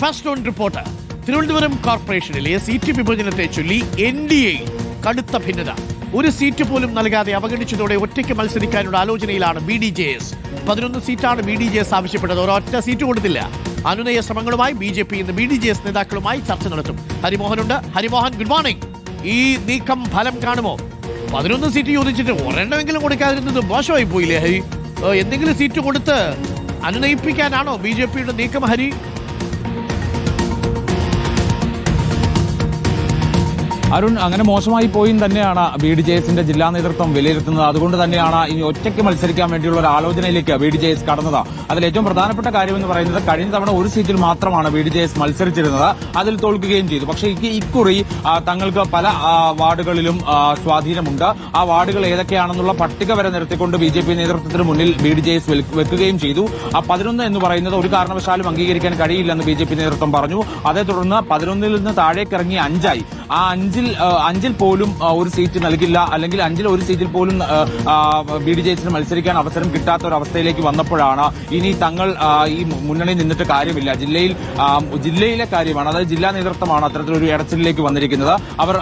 First on report. Thiruvananthapuram കോർപ്പറേഷനിലെ seat വിഭജനത്തെ ചൊല്ലി NDA കടുത്ത ഭിന്നത. ഒരു സീറ്റ് പോലും നൽകാതെ അവഗണിച്ചതോടെ ഒറ്റയ്ക്ക് മത്സരിക്കാനുള്ള ആലോചനയിലാണ് BDJS. 11 സീറ്റാണ് BDJS ആവശ്യപ്പെട്ടത്. ഒരൊറ്റ സീറ്റ് കൊടുത്തില്ല. അനുനയ ശ്രമങ്ങളുമായി BJP ഇന്ന് BDJS നേതാക്കളുമായി ചർച്ച നടത്തും. ഹരിമോഹനുണ്ട്. Harimohan, good morning. ഈ നീക്കം ഫലം കാണുമോ? 11 സീറ്റ് ചോദിച്ചിട്ട് ഒരെണ്ണമെങ്കിലും കൊടുക്കാതിരുന്നത് മോശമായി പോയില്ലേ ഹരി? എന്തെങ്കിലും സീറ്റ് കൊടുത്ത് അനുനയിപ്പിക്കാനാണോ BJPയുടെ നീക്കം ഹരി? അരുൺ, അങ്ങനെ മോശമായി പോയി തന്നെയാണ് BDJSന്റെ ജില്ലാ നേതൃത്വം വിലയിരുത്തുന്നത്. അതുകൊണ്ട് തന്നെയാണ് ഇനി ഒറ്റയ്ക്ക് മത്സരിക്കാൻ വേണ്ടിയുള്ള ഒരു ആലോചനയിലേക്ക് BDJS കടന്നത്. അതിൽ ഏറ്റവും പ്രധാനപ്പെട്ട കാര്യമെന്ന് പറയുന്നത് കഴിഞ്ഞ തവണ ഒരു സീറ്റിൽ മാത്രമാണ് BDJS മത്സരിച്ചിരുന്നത്. അതിൽ തോൽക്കുകയും ചെയ്തു. പക്ഷേ ഇക്കുറി തങ്ങൾക്ക് പല വാർഡുകളിലും സ്വാധീനമുണ്ട്. ആ വാർഡുകൾ ഏതൊക്കെയാണെന്നുള്ള പട്ടിക വരെ നിരത്തിക്കൊണ്ട് BJP നേതൃത്വത്തിന് മുന്നിൽ BDJS വെക്കുകയും ചെയ്തു. ആ 11 എന്ന് പറയുന്നത് ഒരു കാരണവശാലും അംഗീകരിക്കാൻ കഴിയില്ലെന്ന് BJP നേതൃത്വം പറഞ്ഞു. അതേ തുടർന്ന് 11ൽ നിന്ന് താഴേക്കിറങ്ങി 5ആയി. ആ അഞ്ചിൽ പോലും ഒരു സീറ്റ് നൽകില്ല, അല്ലെങ്കിൽ 5ൽ ഒരു സീറ്റിൽ പോലും BDJSന് മത്സരിക്കാൻ അവസരം കിട്ടാത്ത ഒരു അവസ്ഥയിലേക്ക് വന്നപ്പോഴാണ് ഇനി തങ്ങൾ ഈ മുന്നണി നിന്നിട്ട് കാര്യമില്ല, ജില്ലയിലെ കാര്യമാണ്, അതായത് ജില്ലാ നേതൃത്വമാണ് അത്തരത്തിലൊരു ഇടച്ചിലേക്ക് വന്നിരിക്കുന്നത്. അവർ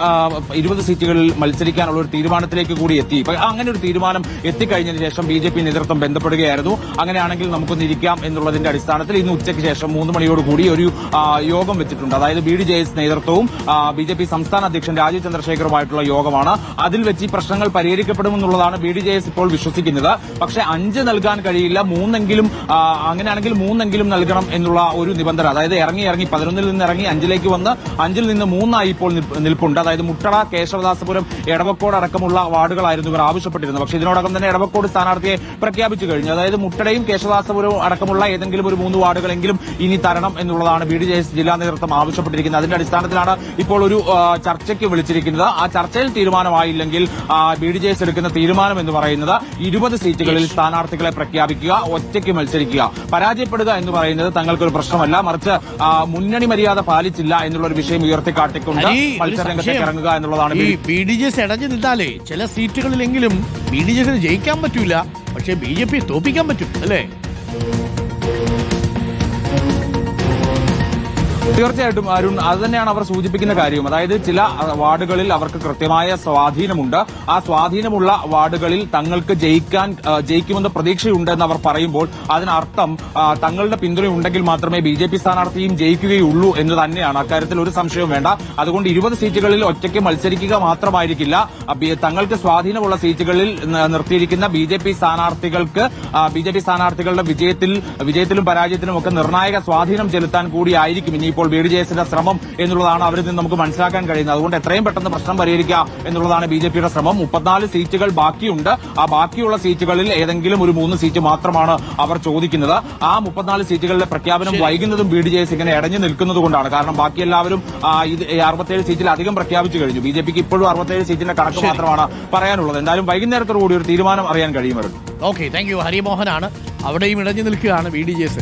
20 സീറ്റുകളിൽ മത്സരിക്കാനുള്ള ഒരു തീരുമാനത്തിലേക്ക് കൂടി എത്തി. അങ്ങനെ ഒരു തീരുമാനം എത്തിക്കഴിഞ്ഞതിന് ശേഷം BJP നേതൃത്വം ബന്ധപ്പെടുകയായിരുന്നു. അങ്ങനെയാണെങ്കിൽ നമുക്കൊന്ന് ഇരിക്കാം എന്നുള്ളതിന്റെ അടിസ്ഥാനത്തിൽ ഇന്ന് ഉച്ചയ്ക്ക് ശേഷം 3 മണിയോടുകൂടി ഒരു യോഗം വെച്ചിട്ടുണ്ട്. അതായത് BDJS നേതൃത്വവും BJP സംസ്ഥാന അധ്യക്ഷൻ രാജീവ് ചന്ദ്രശേഖറുമായിട്ടുള്ള യോഗമാണ്. അതിൽ വെച്ച് ഈ പ്രശ്നങ്ങൾ പരിഹരിക്കപ്പെടുമെന്നുള്ളതാണ് BDJS ഇപ്പോൾ വിശ്വസിക്കുന്നത്. പക്ഷേ 5 നൽകാൻ കഴിയില്ല, അങ്ങനെയാണെങ്കിൽ 3 നൽകണം എന്നുള്ള ഒരു നിബന്ധന. അതായത് ഇറങ്ങി 11ൽ നിന്ന് ഇറങ്ങി 5ലേക്ക് വന്ന് 5ൽ നിന്ന് 3 ഇപ്പോൾ നിൽപ്പുണ്ട്. അതായത് മുട്ടട, കേശവദാസപുരം, എടവക്കോട് അടക്കമുള്ള വാർഡുകളായിരുന്നു ഇവർ ആവശ്യപ്പെട്ടിരുന്നത്. പക്ഷേ ഇതിനോടകം തന്നെ എടവക്കോട് സ്ഥാനാർത്ഥിയെ പ്രഖ്യാപിച്ചു കഴിഞ്ഞു. അതായത് മുട്ടടയും കേശവദാസപുരവും അടക്കമുള്ള ഏതെങ്കിലും ഒരു 3 വാർഡുകളെങ്കിലും ഇനി തരണം എന്നുള്ളതാണ് BDJS ജില്ലാ നേതൃത്വം ആവശ്യപ്പെട്ടിരിക്കുന്നത്. അതിന്റെ അടിസ്ഥാനത്തിലാണ് ഇപ്പോൾ ഒരു ചർച്ചയ്ക്ക് വിളിച്ചിരിക്കുന്നത്. ആ ചർച്ചയിൽ തീരുമാനമായില്ലെങ്കിൽ BDJS എടുക്കുന്ന തീരുമാനം എന്ന് പറയുന്നത് 20 സീറ്റുകളിൽ സ്ഥാനാർത്ഥികളെ പ്രഖ്യാപിക്കുക, ഒറ്റയ്ക്ക് മത്സരിക്കുക. പരാജയപ്പെടുക എന്ന് പറയുന്നത് തങ്ങൾക്കൊരു പ്രശ്നമല്ല, മറിച്ച് മുന്നണി മര്യാദ പാലിച്ചില്ല എന്നുള്ളൊരു വിഷയം ഉയർത്തിക്കാട്ടിക്കൊണ്ട് മത്സരരംഗത്തേക്ക് ഇറങ്ങുക എന്നുള്ളതാണ്. BDJS ഇടഞ്ഞു നിന്നാലേ ചില സീറ്റുകളിലെങ്കിലും BDJSന് ജയിക്കാൻ പറ്റൂല, പക്ഷേ BJP തോപ്പിക്കാൻ പറ്റും അല്ലേ? തീർച്ചയായിട്ടും അരുൺ, അത് തന്നെയാണ് അവർ സൂചിപ്പിക്കുന്ന കാര്യം. അതായത് ചില വാർഡുകളിൽ അവർക്ക് കൃത്യമായ സ്വാധീനമുണ്ട്. ആ സ്വാധീനമുള്ള വാർഡുകളിൽ തങ്ങൾക്ക് ജയിക്കുമെന്ന പ്രതീക്ഷയുണ്ടെന്ന് അവർ പറയുമ്പോൾ അതിനർത്ഥം തങ്ങളുടെ പിന്തുണയുണ്ടെങ്കിൽ മാത്രമേ BJP സ്ഥാനാർത്ഥിയും ജയിക്കുകയുള്ളൂ എന്ന് തന്നെയാണ്. അക്കാര്യത്തിൽ ഒരു സംശയവും വേണ്ട. അതുകൊണ്ട് 20 സീറ്റുകളിൽ ഒറ്റയ്ക്ക് മത്സരിക്കുക മാത്രമായിരിക്കില്ല, തങ്ങൾക്ക് സ്വാധീനമുള്ള സീറ്റുകളിൽ നിർത്തിയിരിക്കുന്ന BJP സ്ഥാനാർത്ഥികളുടെ വിജയത്തിലും പരാജയത്തിലും ഒക്കെ നിർണായക സ്വാധീനം ചെലുത്താൻ കൂടിയായിരിക്കും ഇനിയിപ്പോൾ BDJSന്റെ ശ്രമം എന്നുള്ളതാണ് അവരിൽ നിന്ന് നമുക്ക് മനസ്സിലാക്കാൻ കഴിയുന്നത്. അതുകൊണ്ട് എത്രയും പെട്ടെന്ന് പ്രശ്നം പരിഹരിക്കുക എന്നുള്ളതാണ് BJPയുടെ ശ്രമം. 34 സീറ്റുകൾ ബാക്കിയുണ്ട്. ആ ബാക്കിയുള്ള സീറ്റുകളിൽ ഏതെങ്കിലും ഒരു 3 സീറ്റ് മാത്രമാണ് അവർ ചോദിക്കുന്നത്. ആ 34 സീറ്റുകളിലെ പ്രഖ്യാപനം വൈകുന്നതും BDJS ഇങ്ങനെ ഇടഞ്ഞു നിൽക്കുന്നതുകൊണ്ടാണ്. കാരണം ബാക്കി എല്ലാവരും 67 സീറ്റിൽ അധികം പ്രഖ്യാപിച്ചു കഴിഞ്ഞു. BJPക്ക് ഇപ്പോഴും 67 സീറ്റിന്റെ കണക്ക് മാത്രമാണ് പറയാനുള്ളത്. എന്തായാലും വൈകുന്നേരത്തോടുകൂടി ഒരു തീരുമാനം അറിയാൻ കഴിയുമല്ലോ. Okay, thank you. ഹരിമോഹനാണ്. അവിടെയും ഇടഞ്ഞു നിൽക്കുകയാണ് BDJS.